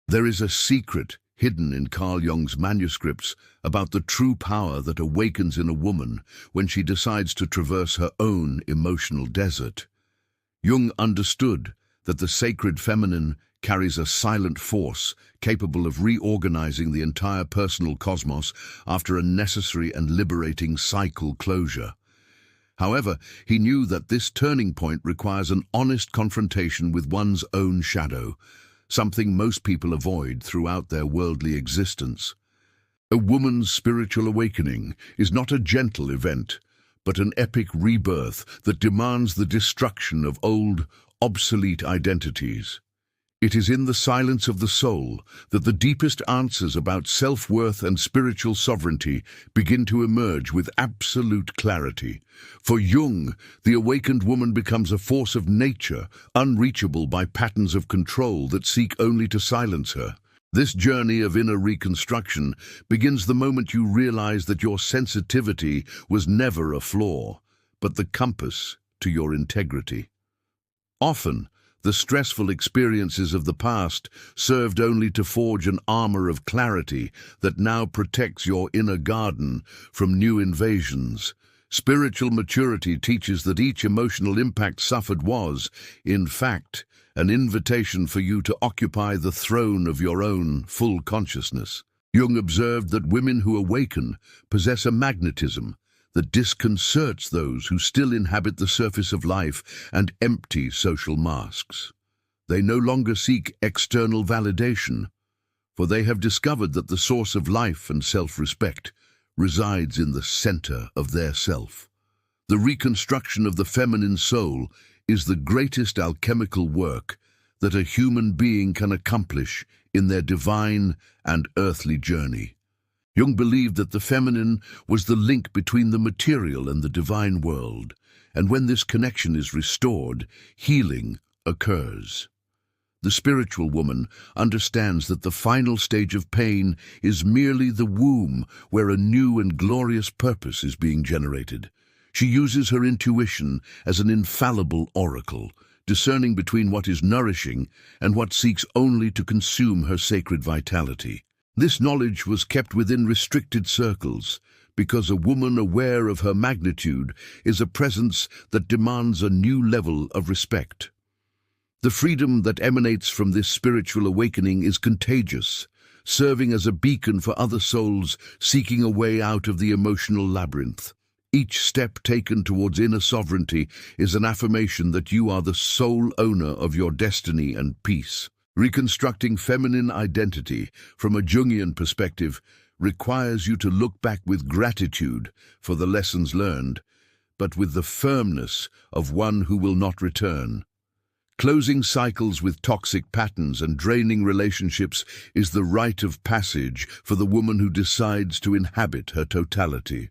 There is a secret hidden in Carl Jung's manuscripts about the true power that awakens in a woman when she decides to traverse her own emotional desert. Jung understood that the sacred feminine carries a silent force capable of reorganizing the entire personal cosmos after a necessary and liberating cycle closure. However, he knew that this turning point requires an honest confrontation with one's own shadow, something most people avoid throughout their worldly existence. A woman's spiritual awakening is not a gentle event, but an epic rebirth that demands the destruction of old, obsolete identities. It is in the silence of the soul that the deepest answers about self-worth and spiritual sovereignty begin to emerge with absolute clarity. For Jung, the awakened woman becomes a force of nature, unreachable by patterns of control that seek only to silence her. This journey of inner reconstruction begins the moment you realize that your sensitivity was never a flaw, but the compass to your integrity. Often, the stressful experiences of the past served only to forge an armor of clarity that now protects your inner garden from new invasions. Spiritual maturity teaches that each emotional impact suffered was, in fact, an invitation for you to occupy the throne of your own full consciousness. Jung observed that women who awaken possess a magnetism that disconcerts those who still inhabit the surface of life and empty social masks. They no longer seek external validation, for they have discovered that the source of life and self-respect resides in the center of their self. The reconstruction of the feminine soul is the greatest alchemical work that a human being can accomplish in their divine and earthly journey. Jung believed that the feminine was the link between the material and the divine world, and when this connection is restored, healing occurs. The spiritual woman understands that the final stage of pain is merely the womb where a new and glorious purpose is being generated. She uses her intuition as an infallible oracle, discerning between what is nourishing and what seeks only to consume her sacred vitality. This knowledge was kept within restricted circles, because a woman aware of her magnitude is a presence that demands a new level of respect. The freedom that emanates from this spiritual awakening is contagious, serving as a beacon for other souls seeking a way out of the emotional labyrinth. Each step taken towards inner sovereignty is an affirmation that you are the sole owner of your destiny and peace. Reconstructing feminine identity from a Jungian perspective requires you to look back with gratitude for the lessons learned, but with the firmness of one who will not return. Closing cycles with toxic patterns and draining relationships is the rite of passage for the woman who decides to inhabit her totality.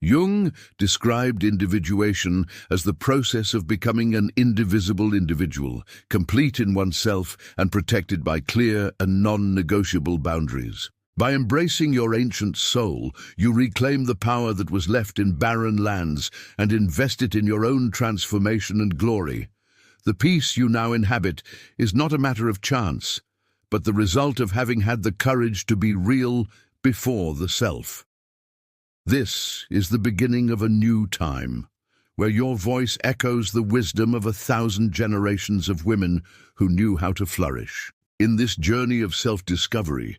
Jung described individuation as the process of becoming an indivisible individual, complete in oneself and protected by clear and non-negotiable boundaries. By embracing your ancient soul, you reclaim the power that was left in barren lands and invest it in your own transformation and glory. The peace you now inhabit is not a matter of chance, but the result of having had the courage to be real before the self. This is the beginning of a new time, where your voice echoes the wisdom of 1,000 generations of women who knew how to flourish. In this journey of self-discovery,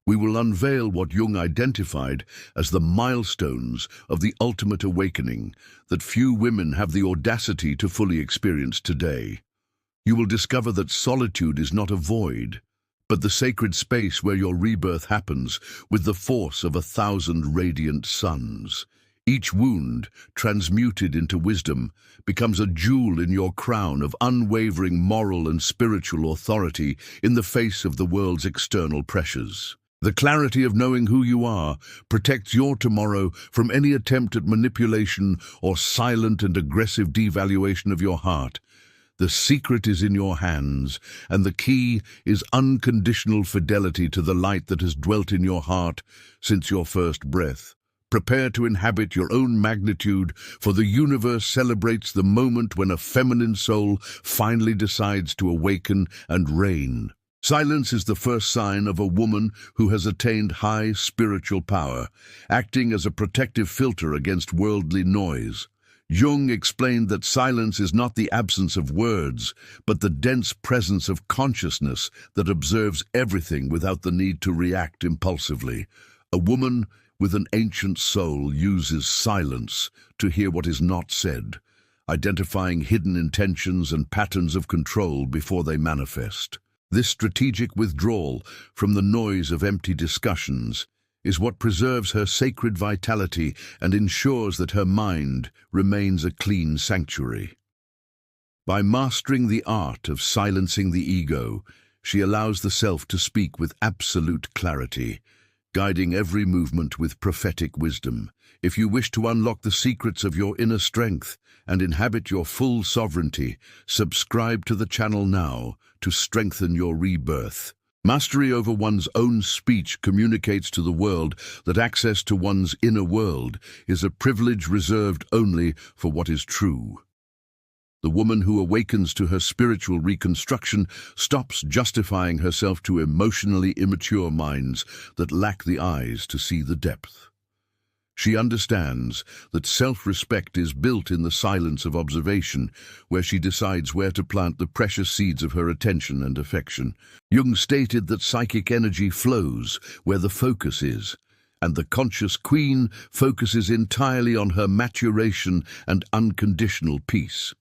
we will unveil what Jung identified as the milestones of the ultimate awakening that few women have the audacity to fully experience today. You will discover that solitude is not a void, but the sacred space where your rebirth happens with the force of 1,000 radiant suns. Each wound, transmuted into wisdom, becomes a jewel in your crown of unwavering moral and spiritual authority in the face of the world's external pressures. The clarity of knowing who you are protects your tomorrow from any attempt at manipulation or silent and aggressive devaluation of your heart. The secret is in your hands, and the key is unconditional fidelity to the light that has dwelt in your heart since your first breath. Prepare to inhabit your own magnitude, for the universe celebrates the moment when a feminine soul finally decides to awaken and reign. Silence is the first sign of a woman who has attained high spiritual power, acting as a protective filter against worldly noise. Jung explained that silence is not the absence of words, but the dense presence of consciousness that observes everything without the need to react impulsively. A woman with an ancient soul uses silence to hear what is not said, identifying hidden intentions and patterns of control before they manifest. This strategic withdrawal from the noise of empty discussions is what preserves her sacred vitality and ensures that her mind remains a clean sanctuary. By mastering the art of silencing the ego, she allows the self to speak with absolute clarity, guiding every movement with prophetic wisdom. If you wish to unlock the secrets of your inner strength and inhabit your full sovereignty, subscribe to the channel now to strengthen your rebirth. Mastery over one's own speech communicates to the world that access to one's inner world is a privilege reserved only for what is true. The woman who awakens to her spiritual reconstruction stops justifying herself to emotionally immature minds that lack the eyes to see the depth. She understands that self-respect is built in the silence of observation, where she decides where to plant the precious seeds of her attention and affection. Jung stated that psychic energy flows where the focus is, and the conscious queen focuses entirely on her maturation and unconditional peace.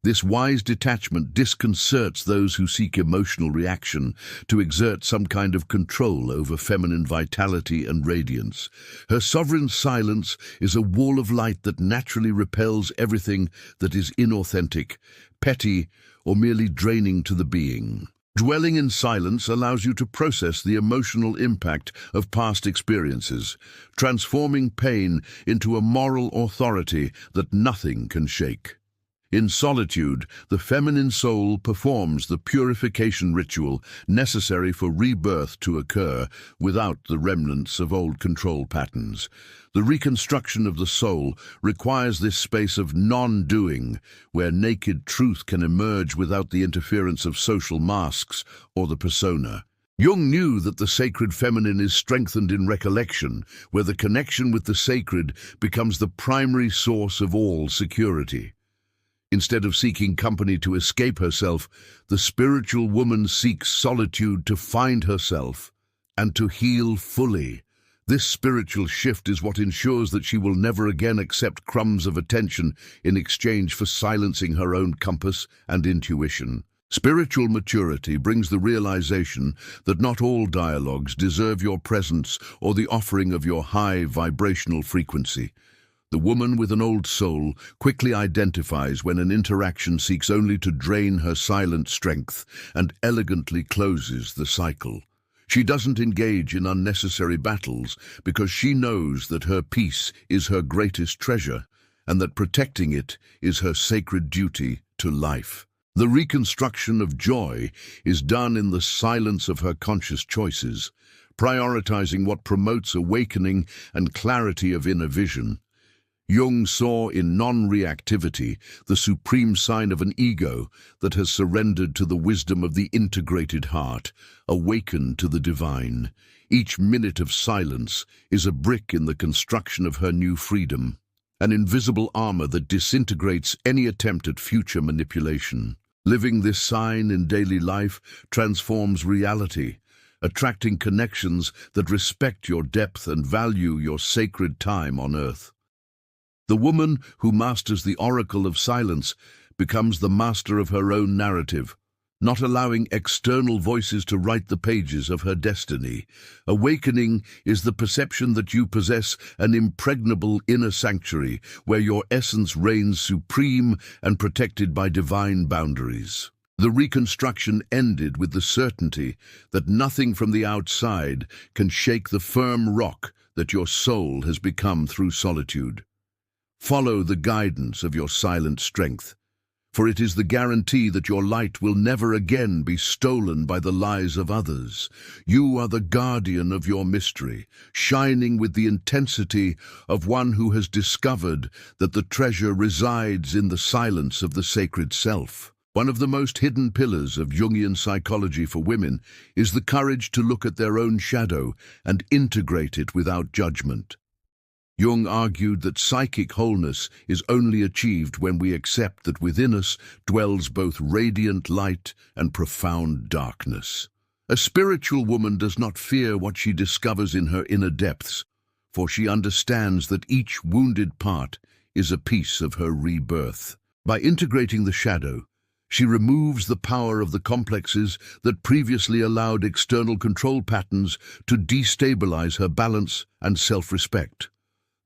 This wise detachment disconcerts those who seek emotional reaction to exert some kind of control over feminine vitality and radiance. Her sovereign silence is a wall of light that naturally repels everything that is inauthentic, petty, or merely draining to the being. Dwelling in silence allows you to process the emotional impact of past experiences, transforming pain into a moral authority that nothing can shake. In solitude, the feminine soul performs the purification ritual necessary for rebirth to occur without the remnants of old control patterns. The reconstruction of the soul requires this space of non-doing, where naked truth can emerge without the interference of social masks or the persona. Jung knew that the sacred feminine is strengthened in recollection, where the connection with the sacred becomes the primary source of all security. Instead of seeking company to escape herself, the spiritual woman seeks solitude to find herself and to heal fully. This spiritual shift is what ensures that she will never again accept crumbs of attention in exchange for silencing her own compass and intuition. Spiritual maturity brings the realization that not all dialogues deserve your presence or the offering of your high vibrational frequency. The woman with an old soul quickly identifies when an interaction seeks only to drain her silent strength and elegantly closes the cycle. She doesn't engage in unnecessary battles because she knows that her peace is her greatest treasure and that protecting it is her sacred duty to life. The reconstruction of joy is done in the silence of her conscious choices, prioritizing what promotes awakening and clarity of inner vision. Jung saw in non-reactivity the supreme sign of an ego that has surrendered to the wisdom of the integrated heart, awakened to the divine. Each minute of silence is a brick in the construction of her new freedom, an invisible armor that disintegrates any attempt at future manipulation. Living this sign in daily life transforms reality, attracting connections that respect your depth and value your sacred time on earth. The woman who masters the oracle of silence becomes the master of her own narrative, not allowing external voices to write the pages of her destiny. Awakening is the perception that you possess an impregnable inner sanctuary where your essence reigns supreme and protected by divine boundaries. The reconstruction ended with the certainty that nothing from the outside can shake the firm rock that your soul has become through solitude. Follow the guidance of your silent strength, for it is the guarantee that your light will never again be stolen by the lies of others. You are the guardian of your mystery, shining with the intensity of one who has discovered that the treasure resides in the silence of the sacred self. One of the most hidden pillars of Jungian psychology for women is the courage to look at their own shadow and integrate it without judgment. Jung argued that psychic wholeness is only achieved when we accept that within us dwells both radiant light and profound darkness. A spiritual woman does not fear what she discovers in her inner depths, for she understands that each wounded part is a piece of her rebirth. By integrating the shadow, she removes the power of the complexes that previously allowed external control patterns to destabilize her balance and self-respect.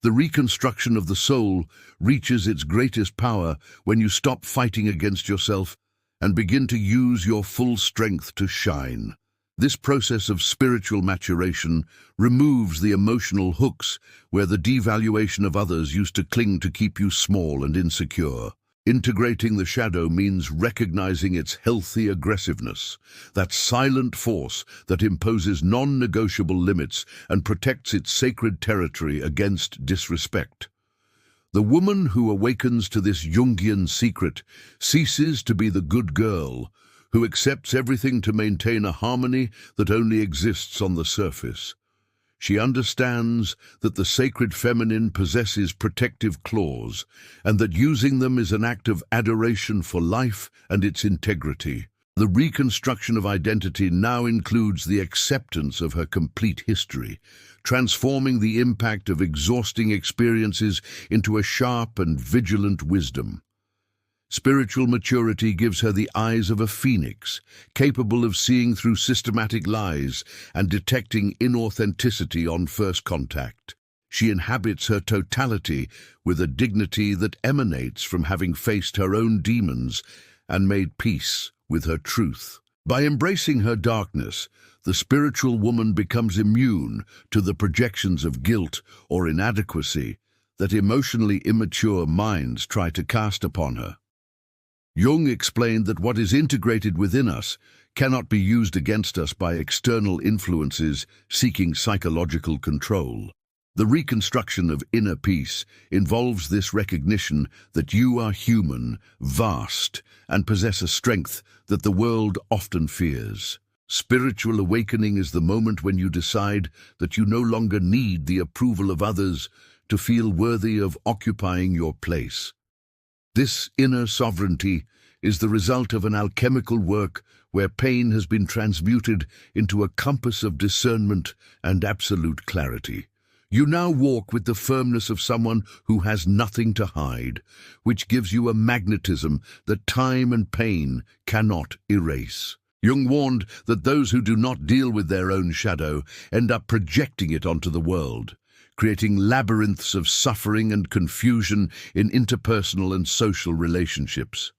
The reconstruction of the soul reaches its greatest power when you stop fighting against yourself and begin to use your full strength to shine. This process of spiritual maturation removes the emotional hooks where the devaluation of others used to cling to keep you small and insecure. Integrating the shadow means recognizing its healthy aggressiveness, that silent force that imposes non-negotiable limits and protects its sacred territory against disrespect. The woman who awakens to this Jungian secret ceases to be the good girl who accepts everything to maintain a harmony that only exists on the surface. She understands that the sacred feminine possesses protective claws, and that using them is an act of adoration for life and its integrity. The reconstruction of identity now includes the acceptance of her complete history, transforming the impact of exhausting experiences into a sharp and vigilant wisdom. Spiritual maturity gives her the eyes of a phoenix, capable of seeing through systematic lies and detecting inauthenticity on first contact. She inhabits her totality with a dignity that emanates from having faced her own demons and made peace with her truth. By embracing her darkness, the spiritual woman becomes immune to the projections of guilt or inadequacy that emotionally immature minds try to cast upon her. Jung explained that what is integrated within us cannot be used against us by external influences seeking psychological control. The reconstruction of inner peace involves this recognition that you are human, vast, and possess a strength that the world often fears. Spiritual awakening is the moment when you decide that you no longer need the approval of others to feel worthy of occupying your place. This inner sovereignty is the result of an alchemical work where pain has been transmuted into a compass of discernment and absolute clarity. You now walk with the firmness of someone who has nothing to hide, which gives you a magnetism that time and pain cannot erase. Jung warned that those who do not deal with their own shadow end up projecting it onto the world, creating labyrinths of suffering and confusion in interpersonal and social relationships.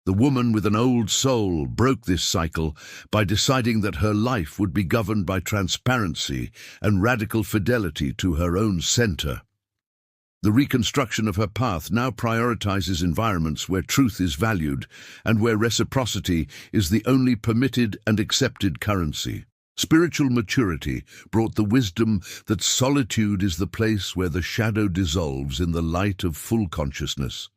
The woman with an old soul broke this cycle by deciding that her life would be governed by transparency and radical fidelity to her own center. The reconstruction of her path now prioritizes environments where truth is valued and where reciprocity is the only permitted and accepted currency. Spiritual maturity brought the wisdom that solitude is the place where the shadow dissolves in the light of full consciousness.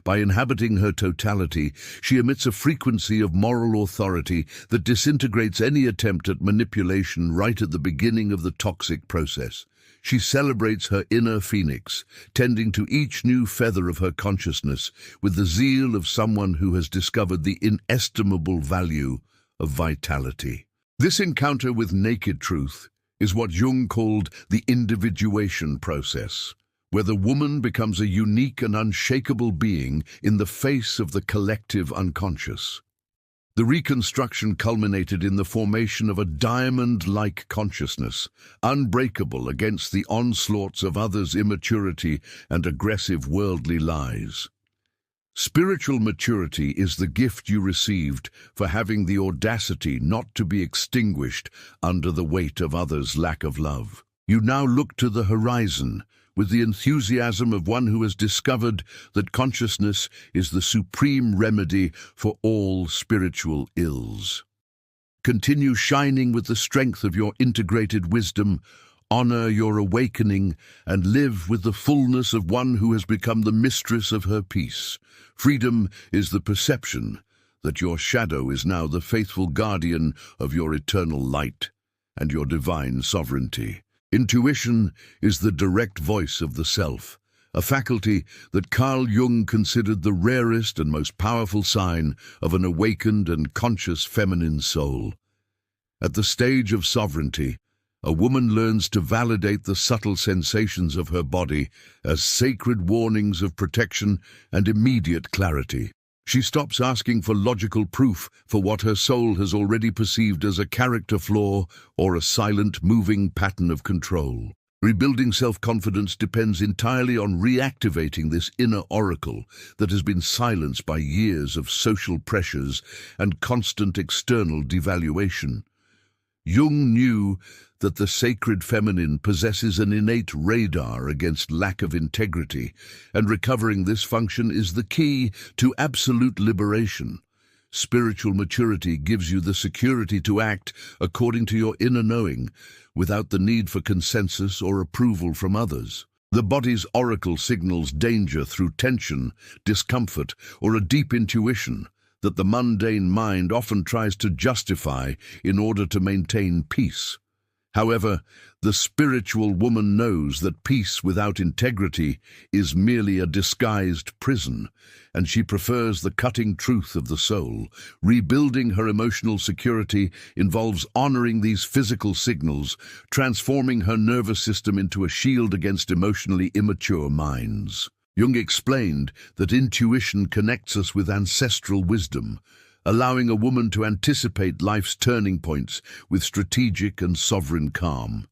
By inhabiting her totality, she emits a frequency of moral authority that disintegrates any attempt at manipulation right at the beginning of the toxic process. She celebrates her inner phoenix, tending to each new feather of her consciousness with the zeal of someone who has discovered the inestimable value of vitality. This encounter with naked truth is what Jung called the individuation process, where the woman becomes a unique and unshakable being in the face of the collective unconscious. The reconstruction culminated in the formation of a diamond-like consciousness, unbreakable against the onslaughts of others' immaturity and aggressive worldly lies. Spiritual maturity is the gift you received for having the audacity not to be extinguished under the weight of others' lack of love. You now look to the horizon with the enthusiasm of one who has discovered that consciousness is the supreme remedy for all spiritual ills. Continue shining with the strength of your integrated wisdom, honor your awakening, and live with the fullness of one who has become the mistress of her peace. Freedom is the perception that your shadow is now the faithful guardian of your eternal light and your divine sovereignty. Intuition is the direct voice of the self, a faculty that Carl Jung considered the rarest and most powerful sign of an awakened and conscious feminine soul. At the stage of sovereignty, a woman learns to validate the subtle sensations of her body as sacred warnings of protection and immediate clarity. She stops asking for logical proof for what her soul has already perceived as a character flaw or a silent, moving pattern of control. Rebuilding self-confidence depends entirely on reactivating this inner oracle that has been silenced by years of social pressures and constant external devaluation. Jung knew that the sacred feminine possesses an innate radar against lack of integrity, and recovering this function is the key to absolute liberation. Spiritual maturity gives you the security to act according to your inner knowing, without the need for consensus or approval from others. The body's oracle signals danger through tension, discomfort, or a deep intuition that the mundane mind often tries to justify in order to maintain peace. However, the spiritual woman knows that peace without integrity is merely a disguised prison, and she prefers the cutting truth of the soul. Rebuilding her emotional security involves honoring these physical signals, transforming her nervous system into a shield against emotionally immature minds. Jung explained that intuition connects us with ancestral wisdom, allowing a woman to anticipate life's turning points with strategic and sovereign calm.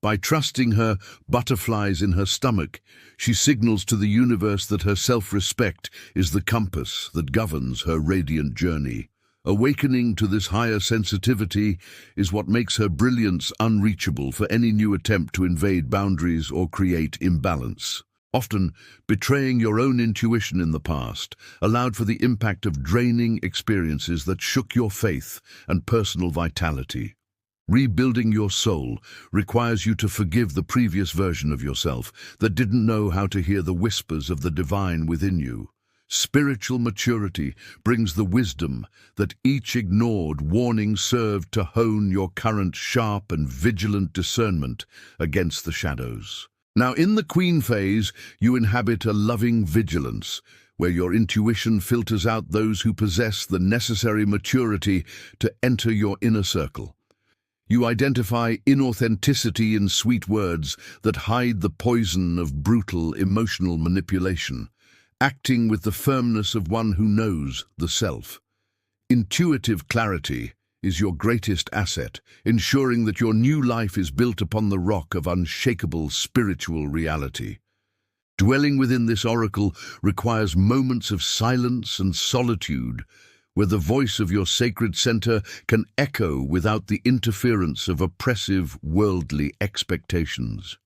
By trusting her butterflies in her stomach, she signals to the universe that her self-respect is the compass that governs her radiant journey. Awakening to this higher sensitivity is what makes her brilliance unreachable for any new attempt to invade boundaries or create imbalance. Often, betraying your own intuition in the past allowed for the impact of draining experiences that shook your faith and personal vitality. Rebuilding your soul requires you to forgive the previous version of yourself that didn't know how to hear the whispers of the divine within you. Spiritual maturity brings the wisdom that each ignored warning served to hone your current sharp and vigilant discernment against the shadows. Now, in the queen phase, you inhabit a loving vigilance, where your intuition filters out those who possess the necessary maturity to enter your inner circle. You identify inauthenticity in sweet words that hide the poison of brutal emotional manipulation, acting with the firmness of one who knows the self. Intuitive clarity is your greatest asset, ensuring that your new life is built upon the rock of unshakable spiritual reality. Dwelling within this oracle requires moments of silence and solitude, where the voice of your sacred center can echo without the interference of oppressive worldly expectations.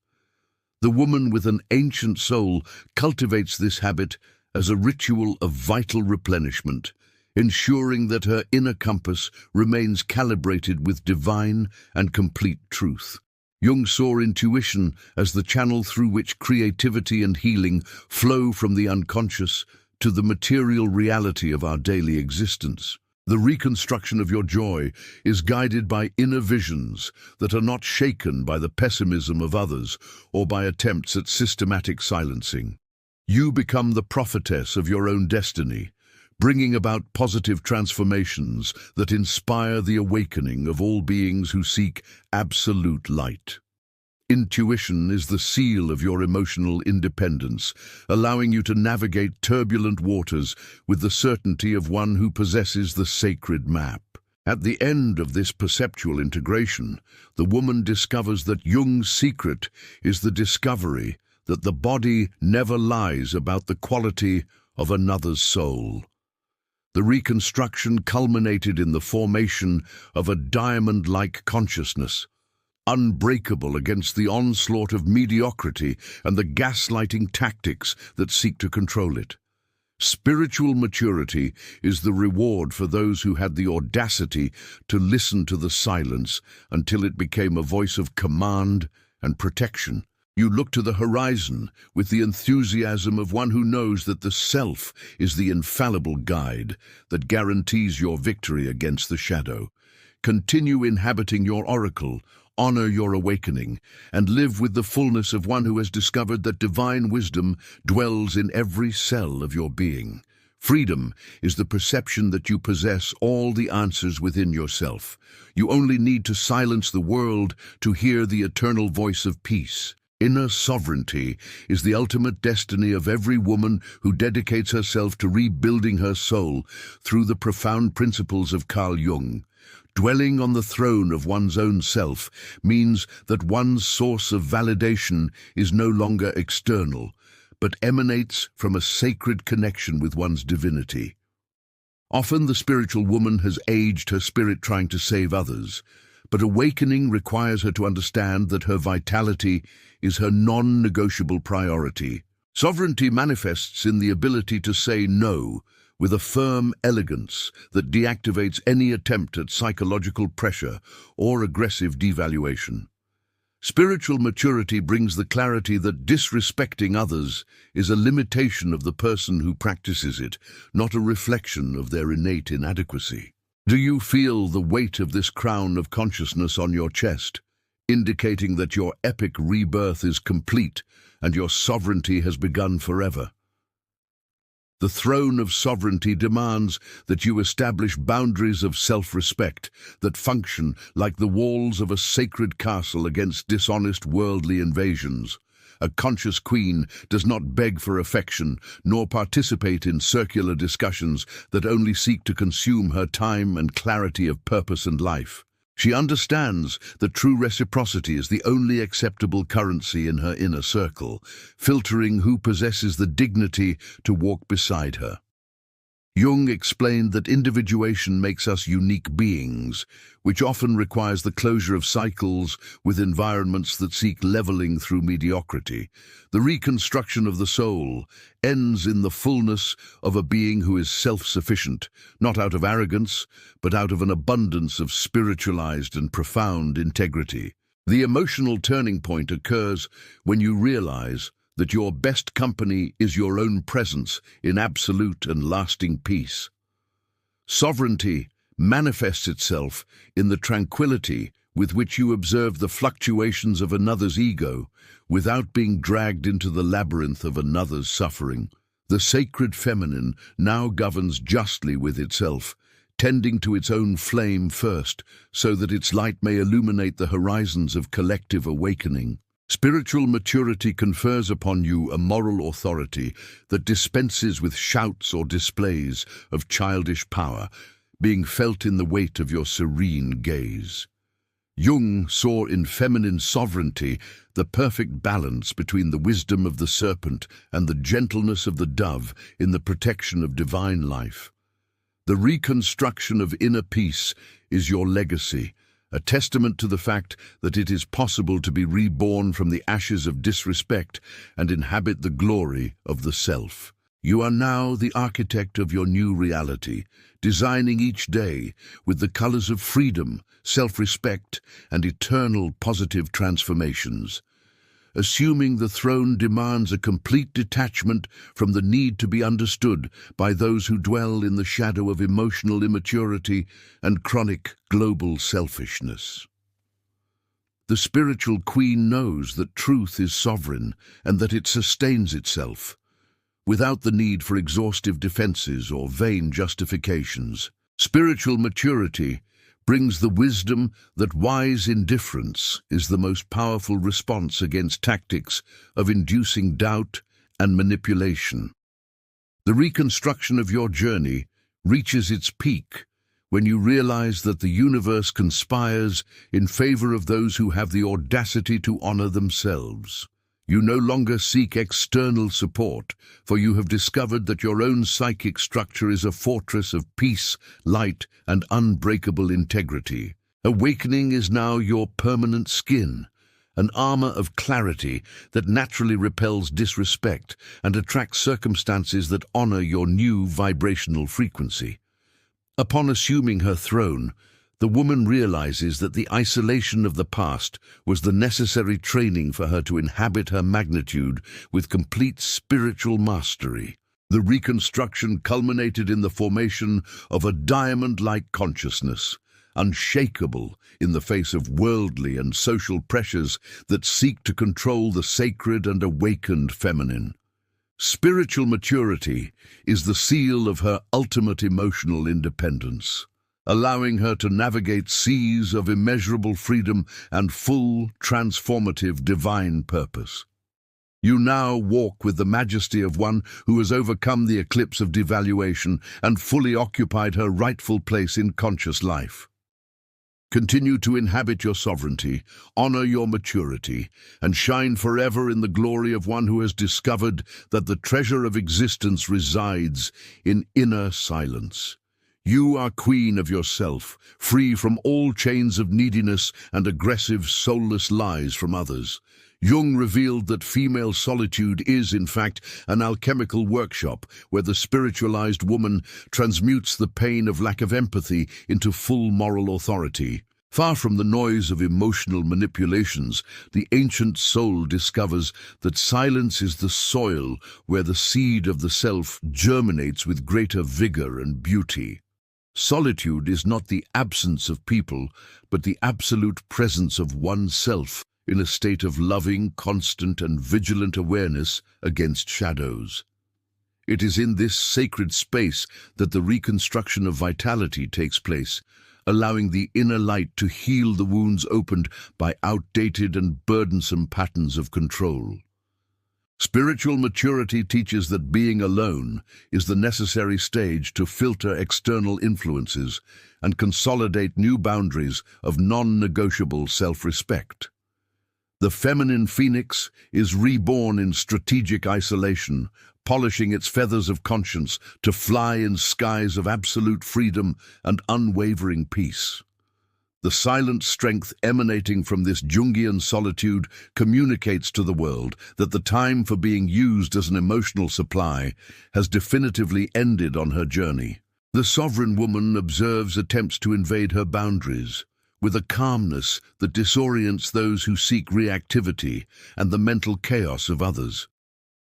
The woman with an ancient soul cultivates this habit as a ritual of vital replenishment, ensuring that her inner compass remains calibrated with divine and complete truth. Jung saw intuition as the channel through which creativity and healing flow from the unconscious to the material reality of our daily existence. The reconstruction of your joy is guided by inner visions that are not shaken by the pessimism of others or by attempts at systematic silencing. You become the prophetess of your own destiny, bringing about positive transformations that inspire the awakening of all beings who seek absolute light. Intuition is the seal of your emotional independence, allowing you to navigate turbulent waters with the certainty of one who possesses the sacred map. At the end of this perceptual integration, the woman discovers that Jung's secret is the discovery that the body never lies about the quality of another's soul. The reconstruction culminated in the formation of a diamond-like consciousness, unbreakable against the onslaught of mediocrity and the gaslighting tactics that seek to control it. Spiritual maturity is the reward for those who had the audacity to listen to the silence until it became a voice of command and protection. You look to the horizon with the enthusiasm of one who knows that the self is the infallible guide that guarantees your victory against the shadow. Continue inhabiting your oracle, honor your awakening, and live with the fullness of one who has discovered that divine wisdom dwells in every cell of your being. Freedom is the perception that you possess all the answers within yourself. You only need to silence the world to hear the eternal voice of peace. Inner sovereignty is the ultimate destiny of every woman who dedicates herself to rebuilding her soul through the profound principles of Carl Jung. Dwelling on the throne of one's own self means that one's source of validation is no longer external, but emanates from a sacred connection with one's divinity. Often the spiritual woman has aged her spirit trying to save others, but awakening requires her to understand that her vitality is her non-negotiable priority. Sovereignty manifests in the ability to say no with a firm elegance that deactivates any attempt at psychological pressure or aggressive devaluation. Spiritual maturity brings the clarity that disrespecting others is a limitation of the person who practices it, not a reflection of their innate inadequacy. Do you feel the weight of this crown of consciousness on your chest, indicating that your epic rebirth is complete and your sovereignty has begun forever? The throne of sovereignty demands that you establish boundaries of self-respect that function like the walls of a sacred castle against dishonest worldly invasions. A conscious queen does not beg for affection, nor participate in circular discussions that only seek to consume her time and clarity of purpose and life. She understands that true reciprocity is the only acceptable currency in her inner circle, filtering who possesses the dignity to walk beside her. Jung explained that individuation makes us unique beings, which often requires the closure of cycles with environments that seek leveling through mediocrity. The reconstruction of the soul ends in the fullness of a being who is self-sufficient, not out of arrogance, but out of an abundance of spiritualized and profound integrity. The emotional turning point occurs when you realize that your best company is your own presence in absolute and lasting peace. Sovereignty manifests itself in the tranquility with which you observe the fluctuations of another's ego without being dragged into the labyrinth of another's suffering. The sacred feminine now governs justly with itself, tending to its own flame first, so that its light may illuminate the horizons of collective awakening. Spiritual maturity confers upon you a moral authority that dispenses with shouts or displays of childish power, being felt in the weight of your serene gaze. Jung saw in feminine sovereignty the perfect balance between the wisdom of the serpent and the gentleness of the dove in the protection of divine life. The reconstruction of inner peace is your legacy, a testament to the fact that it is possible to be reborn from the ashes of disrespect and inhabit the glory of the self. You are now the architect of your new reality, designing each day with the colors of freedom, self-respect, and eternal positive transformations. Assuming the throne demands a complete detachment from the need to be understood by those who dwell in the shadow of emotional immaturity and chronic global selfishness. The spiritual queen knows that truth is sovereign and that it sustains itself, without the need for exhaustive defenses or vain justifications. Spiritual maturity brings the wisdom that wise indifference is the most powerful response against tactics of inducing doubt and manipulation. The reconstruction of your journey reaches its peak when you realize that the universe conspires in favor of those who have the audacity to honor themselves. You no longer seek external support, for you have discovered that your own psychic structure is a fortress of peace, light, and unbreakable integrity. Awakening is now your permanent skin, an armor of clarity that naturally repels disrespect and attracts circumstances that honor your new vibrational frequency. Upon assuming her throne, The woman realizes that the isolation of the past was the necessary training for her to inhabit her magnitude with complete spiritual mastery. The reconstruction culminated in the formation of a diamond-like consciousness, unshakable in the face of worldly and social pressures that seek to control the sacred and awakened feminine. Spiritual maturity is the seal of her ultimate emotional independence, allowing her to navigate seas of immeasurable freedom and full, transformative divine purpose. You now walk with the majesty of one who has overcome the eclipse of devaluation and fully occupied her rightful place in conscious life. Continue to inhabit your sovereignty, honor your maturity, and shine forever in the glory of one who has discovered that the treasure of existence resides in inner silence. You are queen of yourself, free from all chains of neediness and aggressive, soulless lies from others. Jung revealed that female solitude is, in fact, an alchemical workshop where the spiritualized woman transmutes the pain of lack of empathy into full moral authority. Far from the noise of emotional manipulations, the ancient soul discovers that silence is the soil where the seed of the self germinates with greater vigor and beauty. Solitude is not the absence of people, but the absolute presence of oneself in a state of loving, constant, and vigilant awareness against shadows. It is in this sacred space that the reconstruction of vitality takes place, allowing the inner light to heal the wounds opened by outdated and burdensome patterns of control. Spiritual maturity teaches that being alone is the necessary stage to filter external influences and consolidate new boundaries of non-negotiable self-respect. The feminine phoenix is reborn in strategic isolation, polishing its feathers of conscience to fly in skies of absolute freedom and unwavering peace. The silent strength emanating from this Jungian solitude communicates to the world that the time for being used as an emotional supply has definitively ended on her journey. The sovereign woman observes attempts to invade her boundaries, with a calmness that disorients those who seek reactivity and the mental chaos of others.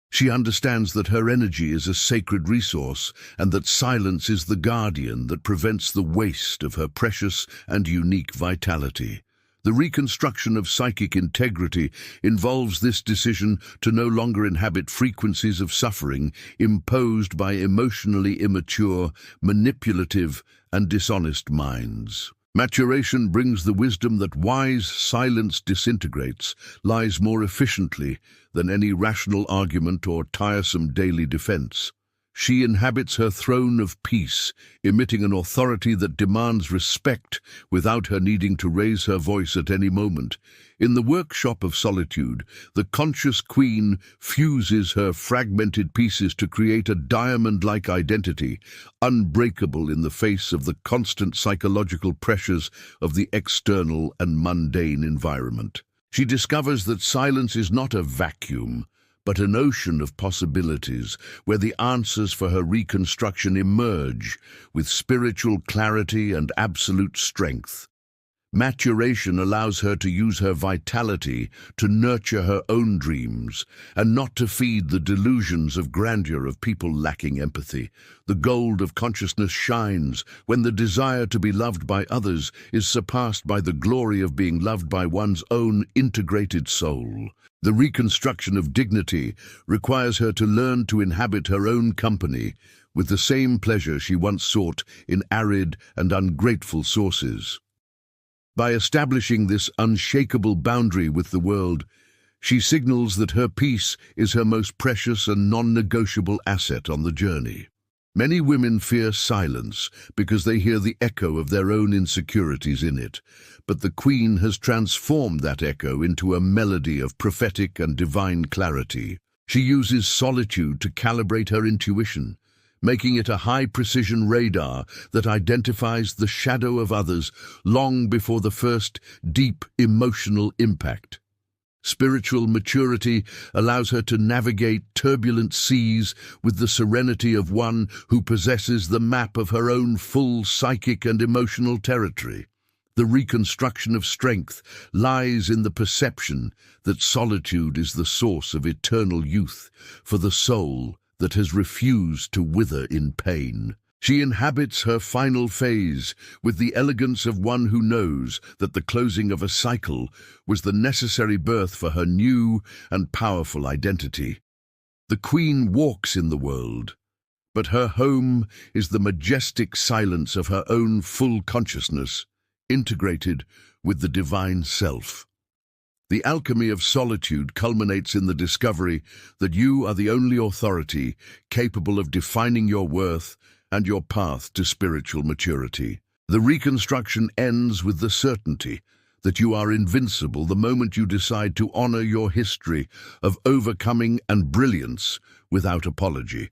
She understands that her energy is a sacred resource and that silence is the guardian that prevents the waste of her precious and unique vitality. The reconstruction of psychic integrity involves this decision to no longer inhabit frequencies of suffering imposed by emotionally immature, manipulative, and dishonest minds. Maturation brings the wisdom that wise silence disintegrates, lies more efficiently than any rational argument or tiresome daily defense. She inhabits her throne of peace, emitting an authority that demands respect without her needing to raise her voice at any moment. In the workshop of solitude, the conscious queen fuses her fragmented pieces to create a diamond-like identity, unbreakable in the face of the constant psychological pressures of the external and mundane environment. She discovers that silence is not a vacuum, but an ocean of possibilities where the answers for her reconstruction emerge with spiritual clarity and absolute strength. Maturation allows her to use her vitality to nurture her own dreams and not to feed the delusions of grandeur of people lacking empathy. The gold of consciousness shines when the desire to be loved by others is surpassed by the glory of being loved by one's own integrated soul. The reconstruction of dignity requires her to learn to inhabit her own company with the same pleasure she once sought in arid and ungrateful sources. By establishing this unshakable boundary with the world, she signals that her peace is her most precious and non-negotiable asset on the journey. Many women fear silence because they hear the echo of their own insecurities in it, but the Queen has transformed that echo into a melody of prophetic and divine clarity. She uses solitude to calibrate her intuition, making it a high-precision radar that identifies the shadow of others long before the first deep emotional impact. Spiritual maturity allows her to navigate turbulent seas with the serenity of one who possesses the map of her own full psychic and emotional territory. The reconstruction of strength lies in the perception that solitude is the source of eternal youth for the soul that has refused to wither in pain. She inhabits her final phase with the elegance of one who knows that the closing of a cycle was the necessary birth for her new and powerful identity. The queen walks in the world, but her home is the majestic silence of her own full consciousness, integrated with the divine self. The alchemy of solitude culminates in the discovery that you are the only authority capable of defining your worth and your path to spiritual maturity. The reconstruction ends with the certainty that you are invincible the moment you decide to honor your history of overcoming and brilliance without apology.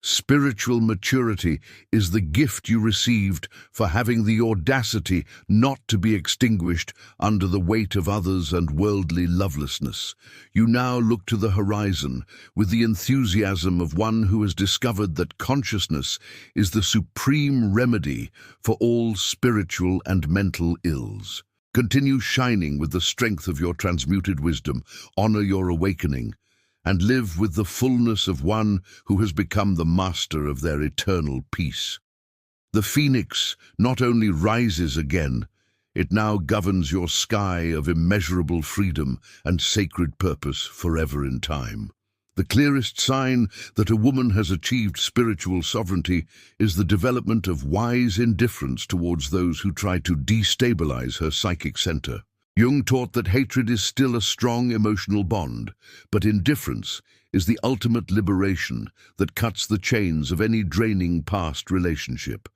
Spiritual maturity is the gift you received for having the audacity not to be extinguished under the weight of others and worldly lovelessness. You now look to the horizon with the enthusiasm of one who has discovered that consciousness is the supreme remedy for all spiritual and mental ills. Continue shining with the strength of your transmuted wisdom, honor your awakening, and live with the fullness of one who has become the master of their eternal peace. The phoenix not only rises again, it now governs your sky of immeasurable freedom and sacred purpose forever in time. The clearest sign that a woman has achieved spiritual sovereignty is the development of wise indifference towards those who try to destabilize her psychic center. Jung taught that hatred is still a strong emotional bond, but indifference is the ultimate liberation that cuts the chains of any draining past relationship.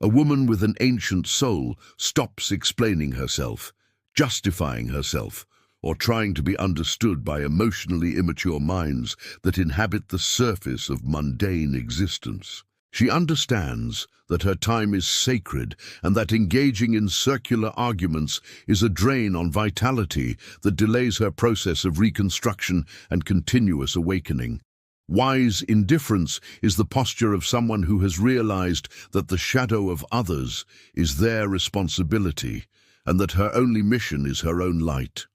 A woman with an ancient soul stops explaining herself, justifying herself, or trying to be understood by emotionally immature minds that inhabit the surface of mundane existence. She understands that her time is sacred and that engaging in circular arguments is a drain on vitality that delays her process of reconstruction and continuous awakening. Wise indifference is the posture of someone who has realized that the shadow of others is their responsibility and that her only mission is her own light.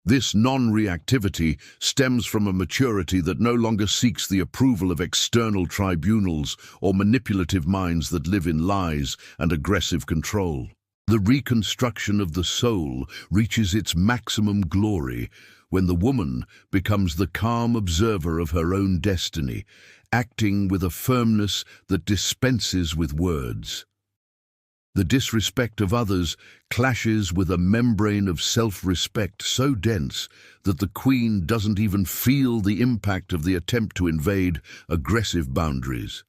This non-reactivity stems from a maturity that no longer seeks the approval of external tribunals or manipulative minds that live in lies and aggressive control. The reconstruction of the soul reaches its maximum glory when the woman becomes the calm observer of her own destiny, acting with a firmness that dispenses with words. The disrespect of others clashes with a membrane of self-respect so dense that the queen doesn't even feel the impact of the attempt to invade aggressive boundaries.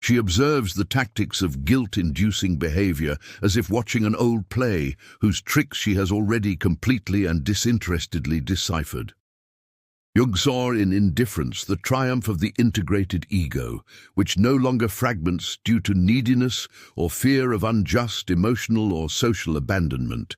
She observes the tactics of guilt-inducing behavior as if watching an old play whose tricks she has already completely and disinterestedly deciphered. Jung saw in indifference the triumph of the integrated ego, which no longer fragments due to neediness or fear of unjust emotional or social abandonment.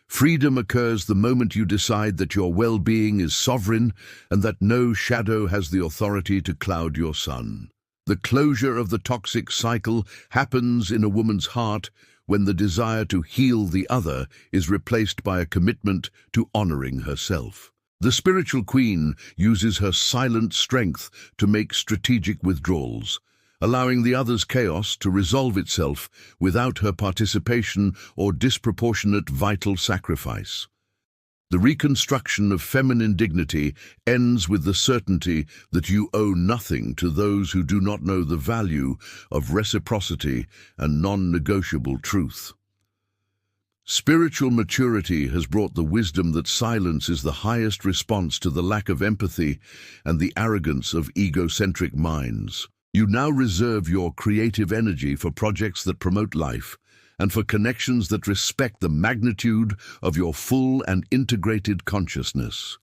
Freedom occurs the moment you decide that your well-being is sovereign and that no shadow has the authority to cloud your sun. The closure of the toxic cycle happens in a woman's heart when the desire to heal the other is replaced by a commitment to honoring herself. The spiritual queen uses her silent strength to make strategic withdrawals, allowing the other's chaos to resolve itself without her participation or disproportionate vital sacrifice. The reconstruction of feminine dignity ends with the certainty that you owe nothing to those who do not know the value of reciprocity and non-negotiable truth. Spiritual maturity has brought the wisdom that silence is the highest response to the lack of empathy and the arrogance of egocentric minds. You now reserve your creative energy for projects that promote life and for connections that respect the magnitude of your full and integrated consciousness.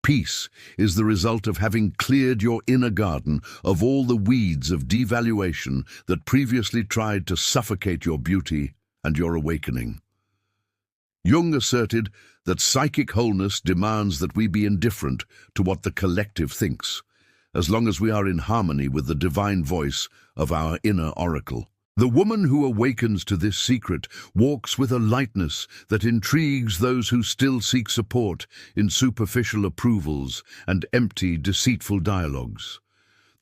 Peace is the result of having cleared your inner garden of all the weeds of devaluation that previously tried to suffocate your beauty and your awakening. Jung asserted that psychic wholeness demands that we be indifferent to what the collective thinks, as long as we are in harmony with the divine voice of our inner oracle. The woman who awakens to this secret walks with a lightness that intrigues those who still seek support in superficial approvals and empty, deceitful dialogues.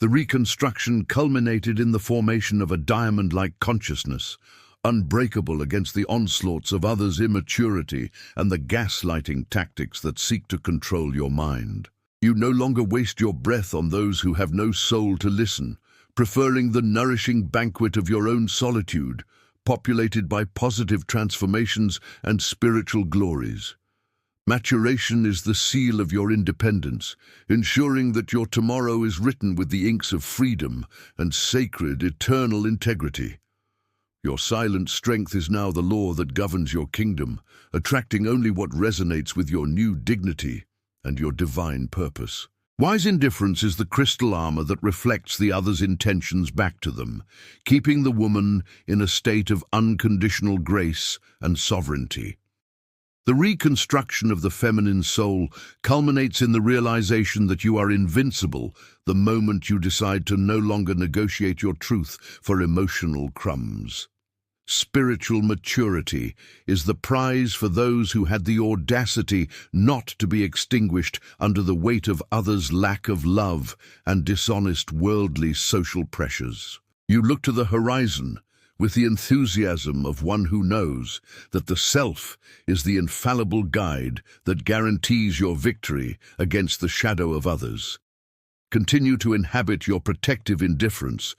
The reconstruction culminated in the formation of a diamond-like consciousness, unbreakable against the onslaughts of others' immaturity and the gaslighting tactics that seek to control your mind. You no longer waste your breath on those who have no soul to listen, preferring the nourishing banquet of your own solitude, populated by positive transformations and spiritual glories. Maturation is the seal of your independence, ensuring that your tomorrow is written with the inks of freedom and sacred, eternal integrity. Your silent strength is now the law that governs your kingdom, attracting only what resonates with your new dignity and your divine purpose. Wise indifference is the crystal armor that reflects the other's intentions back to them, keeping the woman in a state of unconditional grace and sovereignty. The reconstruction of the feminine soul culminates in the realization that you are invincible the moment you decide to no longer negotiate your truth for emotional crumbs. Spiritual maturity is the prize for those who had the audacity not to be extinguished under the weight of others' lack of love and dishonest worldly social pressures. You look to the horizon with the enthusiasm of one who knows that the self is the infallible guide that guarantees your victory against the shadow of others. Continue to inhabit your protective indifference,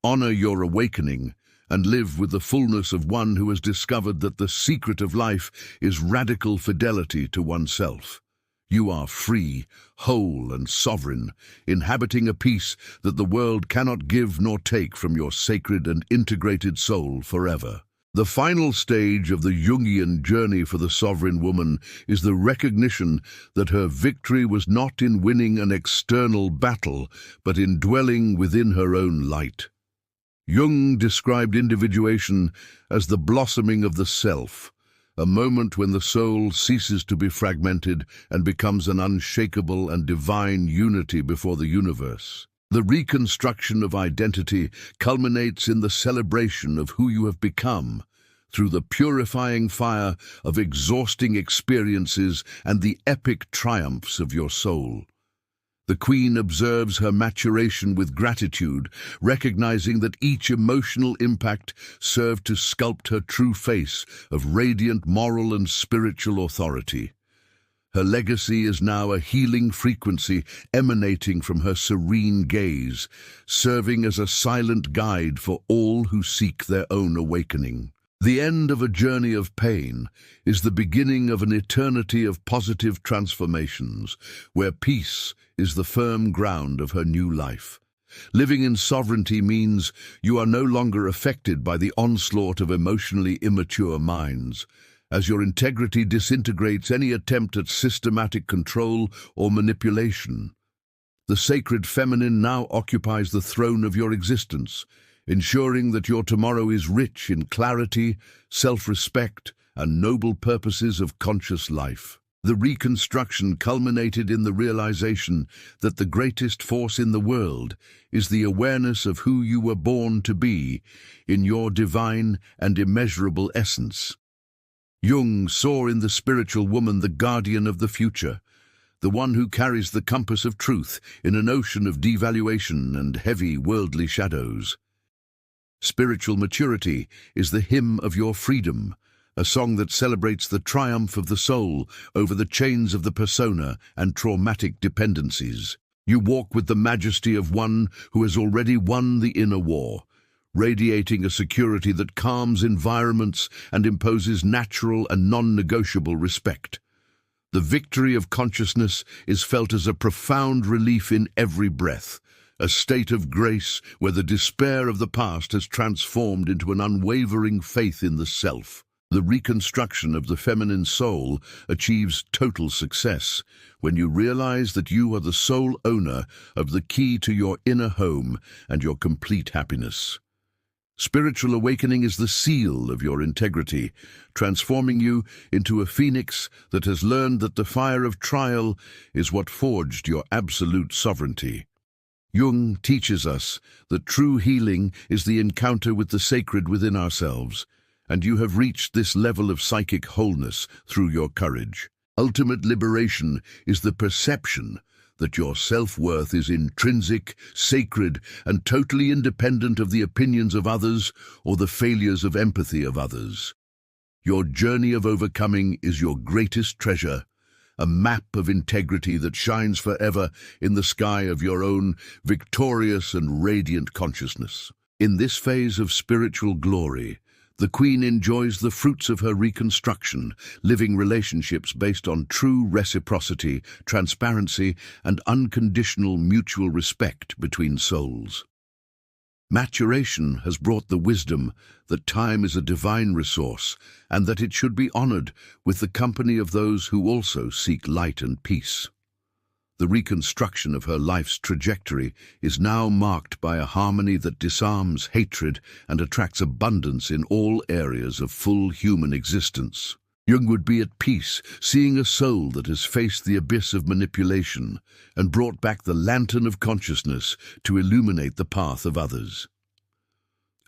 honor your awakening, and live with the fullness of one who has discovered that the secret of life is radical fidelity to oneself. You are free, whole, and sovereign, inhabiting a peace that the world cannot give nor take from your sacred and integrated soul forever. The final stage of the Jungian journey for the sovereign woman is the recognition that her victory was not in winning an external battle, but in dwelling within her own light. Jung described individuation as the blossoming of the self, a moment when the soul ceases to be fragmented and becomes an unshakable and divine unity before the universe. The reconstruction of identity culminates in the celebration of who you have become, through the purifying fire of exhausting experiences and the epic triumphs of your soul. The Queen observes her maturation with gratitude, recognizing that each emotional impact served to sculpt her true face of radiant moral and spiritual authority. Her legacy is now a healing frequency emanating from her serene gaze, serving as a silent guide for all who seek their own awakening. The end of a journey of pain is the beginning of an eternity of positive transformations, where peace is the firm ground of her new life. Living in sovereignty means you are no longer affected by the onslaught of emotionally immature minds, as your integrity disintegrates any attempt at systematic control or manipulation. The sacred feminine now occupies the throne of your existence, ensuring that your tomorrow is rich in clarity, self-respect, and noble purposes of conscious life. The reconstruction culminated in the realization that the greatest force in the world is the awareness of who you were born to be in your divine and immeasurable essence. Jung saw in the spiritual woman the guardian of the future, the one who carries the compass of truth in an ocean of devaluation and heavy worldly shadows. Spiritual maturity is the hymn of your freedom, a song that celebrates the triumph of the soul over the chains of the persona and traumatic dependencies. You walk with the majesty of one who has already won the inner war, radiating a security that calms environments and imposes natural and non-negotiable respect. The victory of consciousness is felt as a profound relief in every breath, a state of grace where the despair of the past has transformed into an unwavering faith in the self. The reconstruction of the feminine soul achieves total success when you realize that you are the sole owner of the key to your inner home and your complete happiness. Spiritual awakening is the seal of your integrity, transforming you into a phoenix that has learned that the fire of trial is what forged your absolute sovereignty. Jung teaches us that true healing is the encounter with the sacred within ourselves, and you have reached this level of psychic wholeness through your courage. Ultimate liberation is the perception that your self-worth is intrinsic, sacred, and totally independent of the opinions of others or the failures of empathy of others. Your journey of overcoming is your greatest treasure, a map of integrity that shines forever in the sky of your own victorious and radiant consciousness. In this phase of spiritual glory, the Queen enjoys the fruits of her reconstruction, living relationships based on true reciprocity, transparency, and unconditional mutual respect between souls. Maturation has brought the wisdom that time is a divine resource and that it should be honored with the company of those who also seek light and peace. The reconstruction of her life's trajectory is now marked by a harmony that disarms hatred and attracts abundance in all areas of full human existence. Jung would be at peace, seeing a soul that has faced the abyss of manipulation and brought back the lantern of consciousness to illuminate the path of others.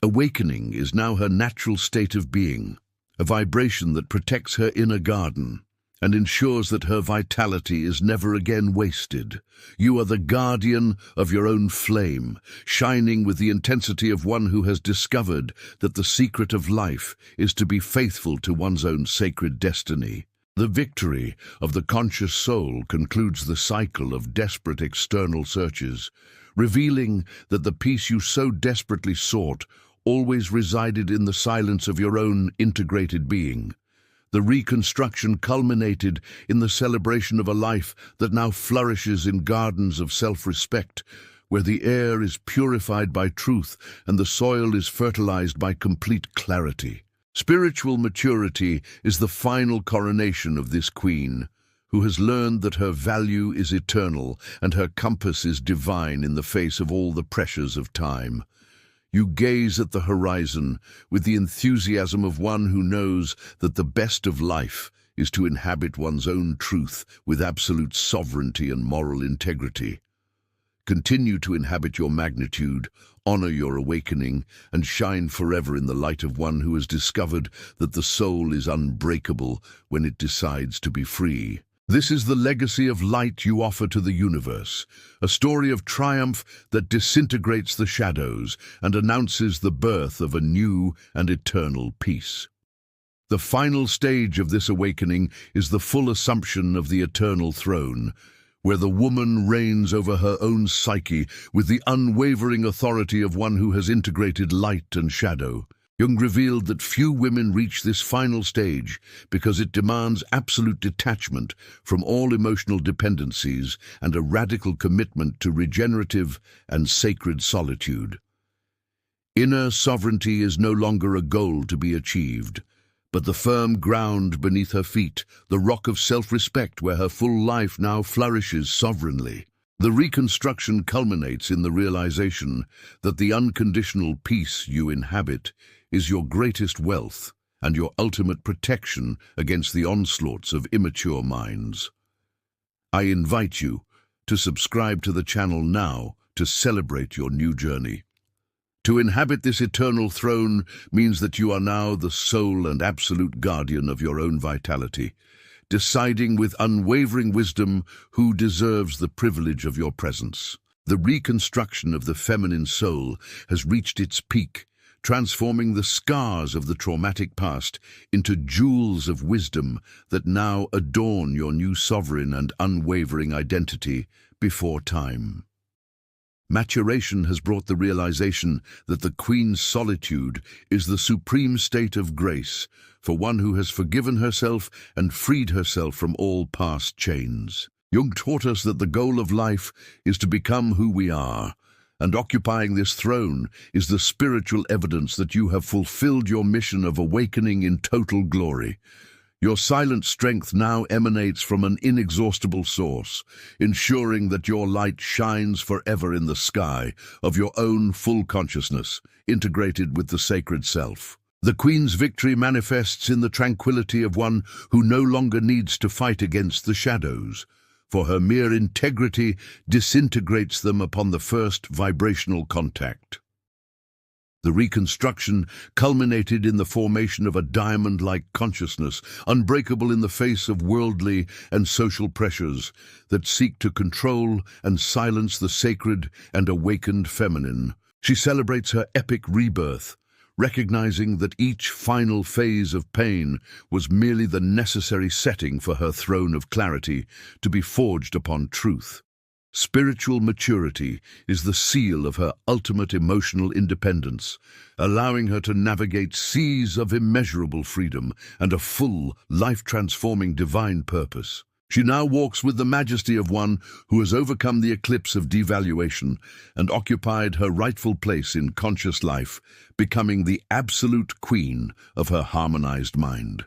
Awakening is now her natural state of being, a vibration that protects her inner garden and ensures that her vitality is never again wasted. You are the guardian of your own flame, shining with the intensity of one who has discovered that the secret of life is to be faithful to one's own sacred destiny. The victory of the conscious soul concludes the cycle of desperate external searches, revealing that the peace you so desperately sought always resided in the silence of your own integrated being. The reconstruction culminated in the celebration of a life that now flourishes in gardens of self-respect, where the air is purified by truth and the soil is fertilized by complete clarity. Spiritual maturity is the final coronation of this queen, who has learned that her value is eternal and her compass is divine in the face of all the pressures of time. You gaze at the horizon with the enthusiasm of one who knows that the best of life is to inhabit one's own truth with absolute sovereignty and moral integrity. Continue to inhabit your magnitude, honor your awakening, and shine forever in the light of one who has discovered that the soul is unbreakable when it decides to be free. This is the legacy of light you offer to the universe, a story of triumph that disintegrates the shadows and announces the birth of a new and eternal peace. The final stage of this awakening is the full assumption of the eternal throne, where the woman reigns over her own psyche with the unwavering authority of one who has integrated light and shadow. Jung revealed that few women reach this final stage because it demands absolute detachment from all emotional dependencies and a radical commitment to regenerative and sacred solitude. Inner sovereignty is no longer a goal to be achieved, but the firm ground beneath her feet, the rock of self-respect where her full life now flourishes sovereignly. The reconstruction culminates in the realization that the unconditional peace you inhabit is your greatest wealth and your ultimate protection against the onslaughts of immature minds. I invite you to subscribe to the channel now to celebrate your new journey. To inhabit this eternal throne means that you are now the sole and absolute guardian of your own vitality, deciding with unwavering wisdom who deserves the privilege of your presence. The reconstruction of the feminine soul has reached its peak, transforming the scars of the traumatic past into jewels of wisdom that now adorn your new sovereign and unwavering identity before time. Maturation has brought the realization that the Queen's solitude is the supreme state of grace for one who has forgiven herself and freed herself from all past chains. Jung taught us that the goal of life is to become who we are, and occupying this throne is the spiritual evidence that you have fulfilled your mission of awakening in total glory. Your silent strength now emanates from an inexhaustible source, ensuring that your light shines forever in the sky of your own full consciousness, integrated with the sacred self. The Queen's victory manifests in the tranquility of one who no longer needs to fight against the shadows, for her mere integrity disintegrates them upon the first vibrational contact. The reconstruction culminated in the formation of a diamond-like consciousness, unbreakable in the face of worldly and social pressures that seek to control and silence the sacred and awakened feminine. She celebrates her epic rebirth, recognizing that each final phase of pain was merely the necessary setting for her throne of clarity to be forged upon truth. Spiritual maturity is the seal of her ultimate emotional independence, allowing her to navigate seas of immeasurable freedom and a full, life-transforming divine purpose. She now walks with the majesty of one who has overcome the eclipse of devaluation and occupied her rightful place in conscious life, becoming the absolute queen of her harmonized mind.